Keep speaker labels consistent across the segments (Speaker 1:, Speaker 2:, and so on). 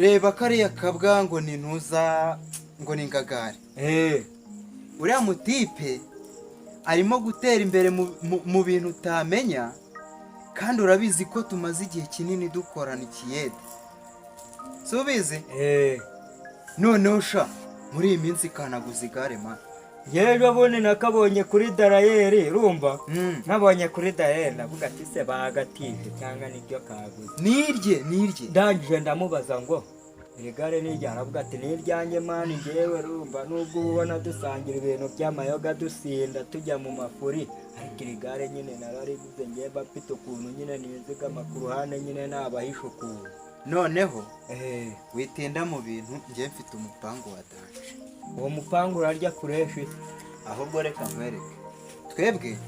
Speaker 1: reba kariya kabwa ngo ni ntuza ngo ni ngagari. Uriya mutipe arimo gutera imbere mu bintu utamenya, kandi urabizi ko tumaze igihe kinini dukorana ikiyede. Si ubizi? Noneho sha muri iyi minsi kanaguza igare man.
Speaker 2: Yejo bone nakabonye kuri Darayeri rumba. Nabonye kuri Darayeri ndavuga ati se bagatije cyangwa nibyo kaguze.
Speaker 1: Nirye.
Speaker 2: Ndangije ndamubaza ngo igare nirya, aravuga ati niryanjye mani ngewe rumba, nubwo ubona dusangira ibintu by'amayoga dusinda tujya mu mafuri, ariko igare nyine narariguze ngiye bafite ukuntu nyine nizigama ku ruhande nyine nabahisha ukuntu.
Speaker 1: Noneho witinda mu bintu, ngiye mfite umupangu wa danje.
Speaker 2: Uwo mupangu urarya kureshi,
Speaker 1: ahubwo reka nkwereke. Twebwe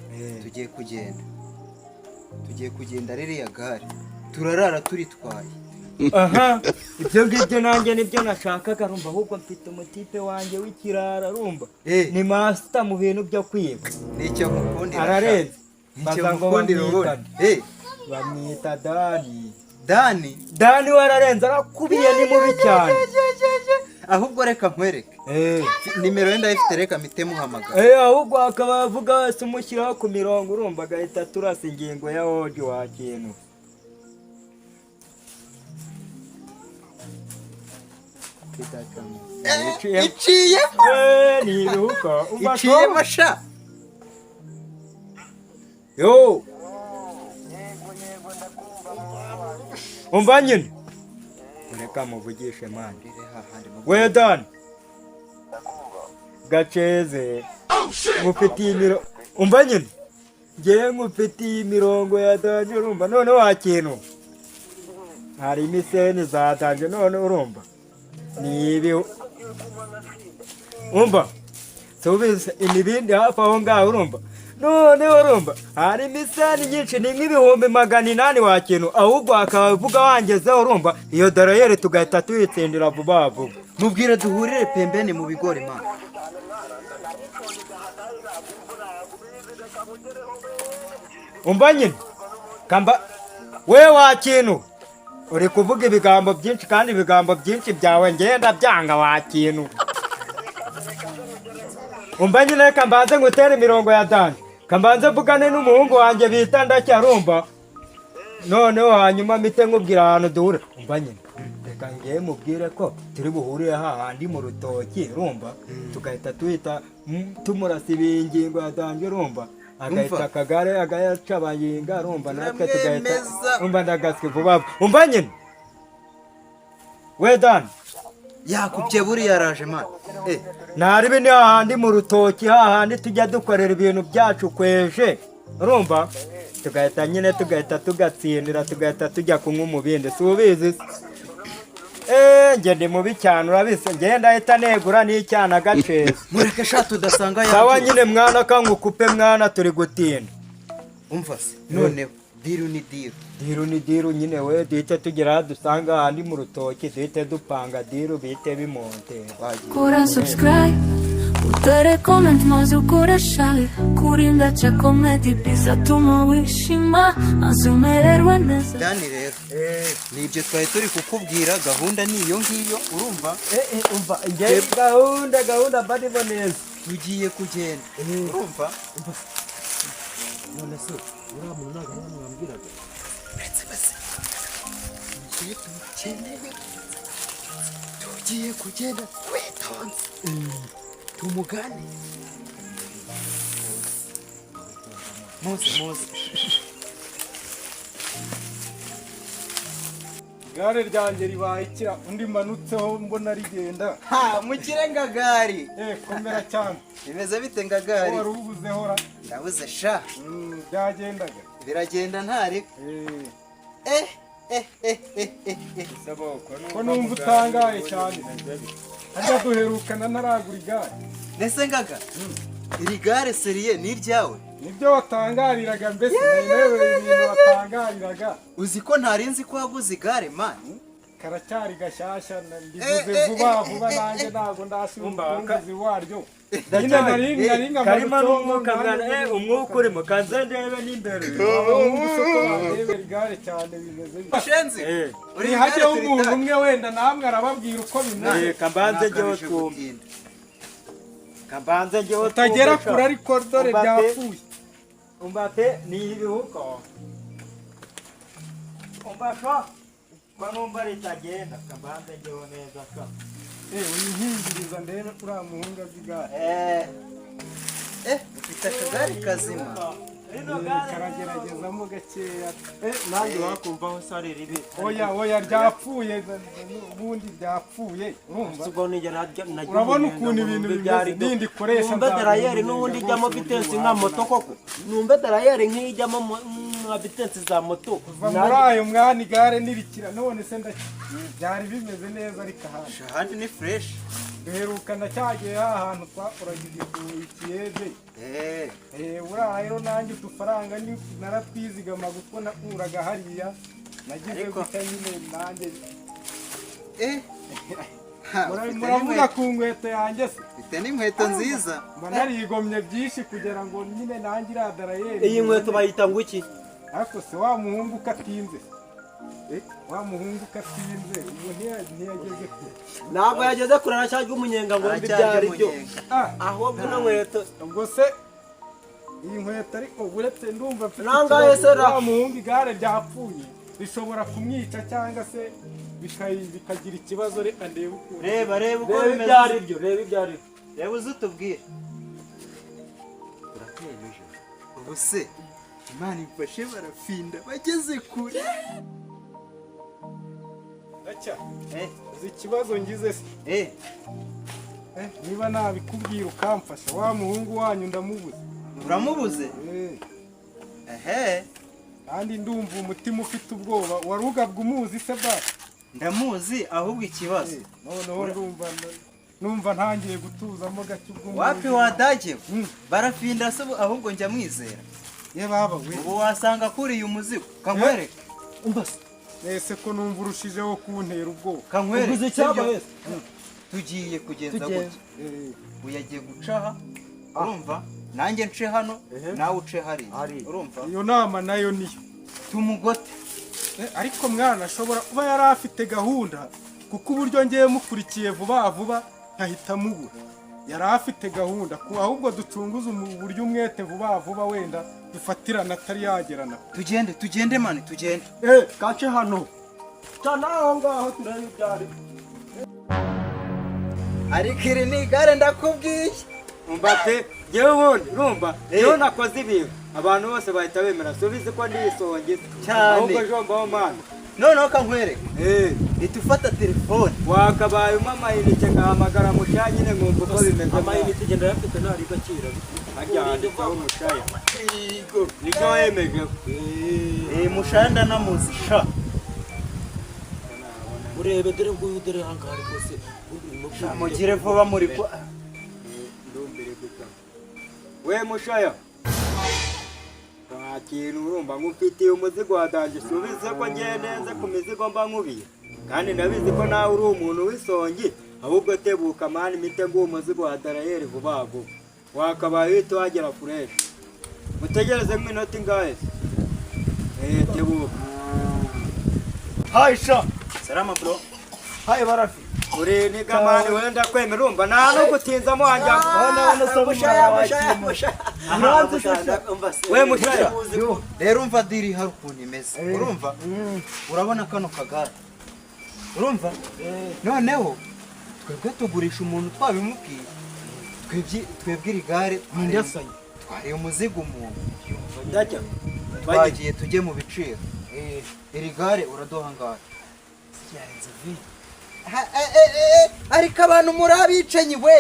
Speaker 1: tugiye kugenda ririya gare turarara turitwaye.
Speaker 2: Aha, ibyo ngibyo nanjye nibyo nashakaga rumba, ahubwo mfite umutipe wanjye w'ikirara rumba. Ni master mu bintu byo kwiba.
Speaker 1: Nicyo mukundira.
Speaker 2: Ararenze.
Speaker 1: Baza ngo
Speaker 2: bamwita Dani.
Speaker 1: Dani
Speaker 2: wararenze, arakubiye ni mubi cyane.
Speaker 1: Ahubwo reka nkwereke. Nimero ye ndayifite, reka mpite muhamagara.
Speaker 2: Ahubwo akaba avuga wese umushyiraho ku mirongo urumva agahita turasa ingingo ya audio wa kintu.
Speaker 1: Iciye
Speaker 2: niruka
Speaker 1: iciye masha.
Speaker 2: Yo umva nyine ureka muvugishe mani. We Dani gaceze ngufitiye imirongo, umva nyine ngewe ngufitiye imirongo ya danje urumva. None wakintu hari imiseni za danje, none urumva nibi umva subiza imibindi hafi aho ngaho urumva. None urumva hari imiseni nyinshi, ni nk'ibihumbi 800 wakintu, ahubwo akavuga wangezeho urumva iyo Darayeri tugahita tuyitsindira vuba vuba.
Speaker 1: Mubwire duhurire pembeni mu bigori man.
Speaker 2: Umva nyine kamba we wakintu uri kuvuga ibigambo byinshi, kandi ibigambo byinshi byawe ngenda byanga wakintu. Umva nyine kambanze ngutere imirongo ya Dani, kambanze mvugane n'umuhungu wanjye bita Ndacyarumba, noneho hanyuma mpite nkubwira ahantu duhura. Umva nyine reka ngiye mubwire ko turi buhurire hahandi mu rutoki rumba, tugahita tuhita tumurasa ibingingo ya Danje rumba, agahita akagare agaca bayinga rumba, natwe tugahita rumba ndagaswe vuba. Umva nyine we Dani
Speaker 1: yakubye buri yaraje man.
Speaker 2: Nari bini hahandi mu rutoki, hahandi tujya dukorera ibintu byacu kweje urumva, tugahita nyine tugahita tugatsindira, tugahita tujya kunywa umubindi. Si ubizi? Nge ndi mubi cyane urabise, nge ndahita negura n'icyana gaceza.
Speaker 1: Mureke sha tudasanga yaje.
Speaker 2: Sawa nyine mwana kangukupe mwana, turi gutinda.
Speaker 1: Umva se noneho diru ni diru nyine we duhite tugera dusanga handi mu rutoki, duhite dupanga diru bite bimonte.
Speaker 3: Kura subscribe, utere comment mazu kura shale, kurinda cha komedi pisa tuma wishima azumererwe neza.
Speaker 1: Dani rero nibyo twari turi kukubwira, gahunda niyo ngiyo urumva.
Speaker 2: Umva nge gahunda bari boneza
Speaker 1: tugiye kugenda urumva.
Speaker 2: none se uriya muntu ntabwo mwambwiraga
Speaker 1: uretse base tugiye kugenda witonze tumugane. muze
Speaker 4: igare ryanjye ribaye ikira, undi manutseho mbona rigenda.
Speaker 1: mukire ngagari.
Speaker 4: Komera cyane.
Speaker 1: Bimeze bite ngagari?
Speaker 4: Wari ubuze hora.
Speaker 1: Ndabuze sha.
Speaker 4: Byagendaga.
Speaker 1: Biragenda ntari.
Speaker 4: Ko numva utangaye cyane. Ajya duherukana ntaragura igare.
Speaker 1: Nese ngaga iri gare seriye ni iryawe?
Speaker 4: Nibyo watangariraga mbese, newe ibintu watangariraga.
Speaker 1: Uzi ko ntarinzi ko waguze igare man?
Speaker 4: karacyari gashyashya ndivuze vuba nanjye ntabwo ndashyira umukunguzi waryo nyine naringa
Speaker 2: karimo n'umwuka mwana umwuka urimo kanze ndebe n'imbere
Speaker 4: umusoko bandebera igare cyane bimeze
Speaker 1: Shenzi
Speaker 4: uri hajyeho umuntu umwe wenda namwe arababwira uko bimeze
Speaker 2: kambanze njyewe twumve kambanze njyewe
Speaker 4: utagera kure ariko dore byapfuye
Speaker 2: umbate ni ibihuko umbasha kwa numva ritagenda kambanze njyewe neza ka
Speaker 4: uyinkingiriza ndebe uriya muhungu azi igare
Speaker 1: ufite akagare kazima
Speaker 4: karageragezamo gakeya
Speaker 2: nanjye wakumvaho sare ribi
Speaker 4: oya ryapfuye ubundi byapfuye urabona ukuntu ibintu bimeze n'indi koresha
Speaker 5: numbe darayeri n'ubundi ijyamo vitensi nka moto koko numbe darayeri nk'ijyamo nka vitensi za moto
Speaker 4: kuva muri ayo mwana igare nirikira none se byari bimeze neza ariko
Speaker 1: ahandi ni fresh
Speaker 4: duherukana cyagiye hahantu twakoraga ikiyede buriya rero nanjye udufaranga naratwizigama kuko nakuraga hariya nagize gutya nyine nanjye muravuga ku nkweto yanjye se
Speaker 1: mfite n'inkweto nziza
Speaker 4: mba narigomye byinshi kugira ngo nyine nanjye iradarayeri
Speaker 5: iyi nkweto bayita ngo iki
Speaker 4: ariko se wa muhungu ukatinze ubu ntiyageze kure
Speaker 5: ntabwo yageze kure aracyajya umunyenga ngo mbi byari byo ahubwo ino nkweto
Speaker 4: ubwo se iyi nkweto ariko uretse ndumva mfite
Speaker 5: nangahe se
Speaker 4: wa muhungu igare ryapfuye bishobora kumwica cyangwa se bikagira ikibazo reka ndebe ukuntu
Speaker 1: reba uko
Speaker 5: reba ibyo ari byo
Speaker 1: reba uzi utubwire ubu se Imana imfashe barafinda bageze kure
Speaker 4: uzi ikibazo ngize se niba nabikubwira ukamfasha wa muhungu wanyu ndamubuze
Speaker 1: uramubuze
Speaker 4: kandi ndumva umutima ufite ubwoba wari ugabwa umuzi se basi
Speaker 1: ndamuzi ahubwo ikibazo
Speaker 4: noneho numva ntangiye gutuzamo gake ubwo
Speaker 1: wapi wadagewe barafinda se ahubwo njya mwizera
Speaker 4: ye baba we
Speaker 1: ubu wasanga kuriye umuzigo kankwereke
Speaker 4: ese ko numva urushijeho kuntera ubwoba
Speaker 1: kankwereke tugiye kugenza gutya uyagiye gucaha urumva nanjye nce hano nawe uce hariya urumva
Speaker 4: iyo nama nayo niyo
Speaker 1: tumugote
Speaker 4: ariko mwana ashobora kuba yari afite gahunda kuko uburyo ngiye mukurikiye vuba nkahita mubura yari afite gahunda ahubwo ducunguze uburyo umwete vuba wenda dufatirana atari yagerana
Speaker 1: tugende mani tugende
Speaker 5: kace hano cyane aho ngaho turebe ibyari
Speaker 1: ariko iri ni igare ndakubwiye
Speaker 2: umbate njyewe ubundi urumva iyo nakoze ibintu abantu bose bahita bemera subize ko ndisonge
Speaker 1: cyane
Speaker 2: ahubwo jombaho mani
Speaker 1: noneho kankwereke ihita ufata telefone
Speaker 2: wakabaye umpa amayinite ngahamagara mushaya nyine nkumva uko bimeze
Speaker 5: amayinite igenda yafite ntari gaciro
Speaker 2: hajya handitseho mushaya nibyo wemejeho
Speaker 1: mushaya ndanamuzi sha
Speaker 5: urebe dore nguyu dore ahangaha rwose
Speaker 1: mugire vuba muri ko
Speaker 2: we mushaya nta kintu urumva nk'ufitiye umuzigo wadange subize ko ngiye neza ku mizigo mba nkubiye kandi nabizi ko nawe uri umuntu w'isongi ahubwo tebuka mani mitego umuzigo wa darayeri vuba wakabaye uhita wagera fureshi mutegereze nk'iminota ingahe tebuka
Speaker 5: hayi sha
Speaker 1: salama bro
Speaker 5: hayi barafi
Speaker 2: uri ni gamani wenda kwemera urumva nta no gutinzamo wanjye we mushaya
Speaker 1: rero umva diri hari ukuntu imeze urumva urabona kano kagare urumva noneho twebwe tugurisha umuntu twabimubwiye twebwe iri gare twariye umuzigo umuntu twagiye tujye mu biciro iri gare uraduha ngahe ariko abantu muri abicanyi we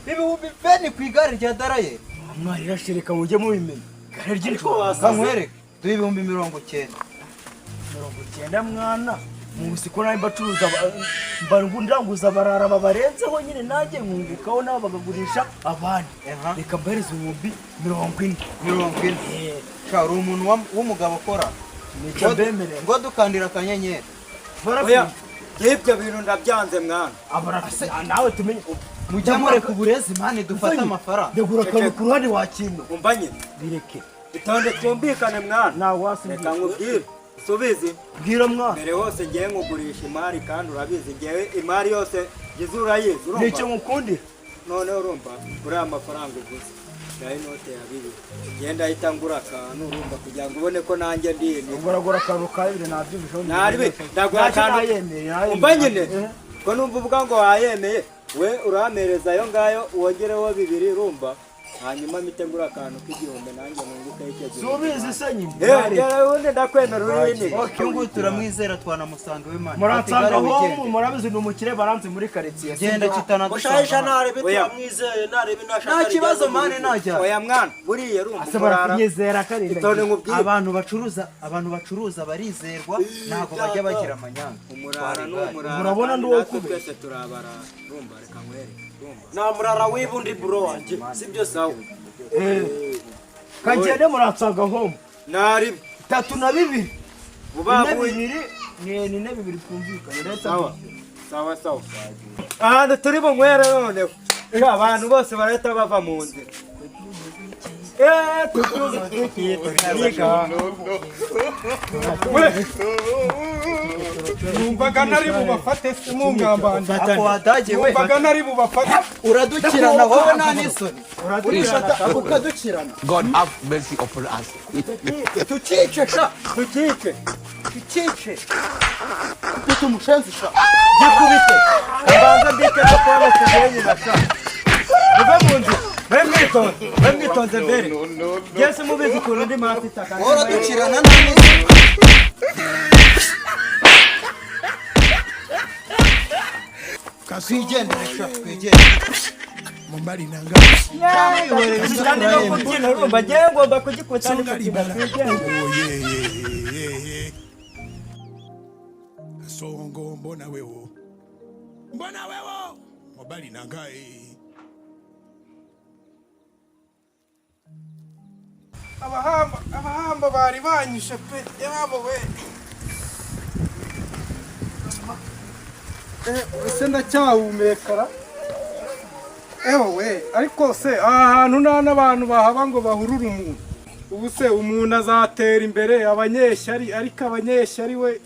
Speaker 1: ibihumbi beni ku igare rya darayeri
Speaker 5: mwari rashirika mujye mubimenya igare ry'inshuro
Speaker 1: kankwereke duhe ibihumbi 90
Speaker 5: 90 mwana muzi ko nawe mbacuruza ndanguza barara babarenzeho nyine nanjye nkungukaho nabo bagagurisha abandi reka mbahereze ibihumbi 40
Speaker 1: uri umuntu w'umugabo ukora
Speaker 5: nicyo mbemerera
Speaker 1: ngo dukandira akanyenyeri
Speaker 2: oya y'ibyo bintu ndabyanze mwana
Speaker 5: nawe tumenye
Speaker 1: mujya mureka uburezi mani dufate amafaranga
Speaker 5: ndegura akantu ku ruhande wakintu
Speaker 2: umva nyine
Speaker 5: bireke
Speaker 2: itonde twumvikane mwana
Speaker 5: nawe wasimbye
Speaker 2: reka nkubwire subizi
Speaker 5: bwira mwana
Speaker 2: mbere hose ngiye nkugurisha imari kandi urabizi ngewe imari yose ngize urayizi urumva
Speaker 5: nicyo ngukundira
Speaker 2: noneho urumva uriya mafaranga uguze nayo inote ya 2 genda ahita ngura akantu urumva kugira ngo ubone ko nanjye ndiyemeye
Speaker 5: ugoragora akantu ka 2 nabyumvishaho
Speaker 2: naribe ndagura akantu umva nyine ko numva uvuga ngo wayemeye we uramereza ayo ngayo uwogereho 2 urumva hanyuma mitengura akantu k'igihumbi nanjye nunguka icyo
Speaker 5: subizi se nyine
Speaker 2: ubundi ndakwemera ururimi
Speaker 1: uyu turamwizera twanamusanga we mani
Speaker 5: muransanga aho murabizi ni umukire baranze muri karitsiye
Speaker 1: genda kitana
Speaker 6: Mushahisha narebe twamwizeye narebe nashaka.
Speaker 1: nta kibazo mani najya
Speaker 2: oya mwana buriye urumva
Speaker 5: asabara kunyizera karinda
Speaker 2: itone nkubwire
Speaker 1: abantu bacuruza barizerwa ntabwo bajya bagira amanyanga
Speaker 2: umurara n'umurara
Speaker 5: Murabona ndi uwo kubera.
Speaker 2: twese turabara urumva reka nkwere urumva
Speaker 6: Na murara wibundi bro wanje. Sibyo sawa.
Speaker 5: kagende muransanga aho
Speaker 2: nari
Speaker 5: 3 na 2
Speaker 2: ubabuye
Speaker 5: 2 ni 2 twumvikanye leta
Speaker 2: sawa ahantu turi bunywere noneho abantu bose barahita bava mu nzira
Speaker 4: numvaga nari bubafate se mungambanje
Speaker 1: ako wadage we
Speaker 4: numvaga nari bubafate
Speaker 1: uradukirana wowe nta n'isoni urishata ukadukirana
Speaker 7: God have mercy upon us.
Speaker 1: tukice sha
Speaker 2: tukice
Speaker 1: kuko umushenzi sha
Speaker 2: gikubite abanza mbike no kuba basigaye basa uve mu nzira bamwitonze mbere yese mubizi ukuntu ndi mafi itaka
Speaker 1: uradukirana nta n'isoni twigendere sha twigendere
Speaker 8: Mumbali nanga
Speaker 2: kandi no kubyina urumva ngewe ngomba kugikubita
Speaker 8: songa libala. Oh yeah. Songo mbona wewo. Mumbali nanga
Speaker 4: abahamba bari banyishe pe yabo we ese ndacyahumekara we ariko se aha hantu nta n'abantu bahaba ngo bahurure umuntu ubu se umuntu azatera imbere abanyeshyari ariko abanyeshyari we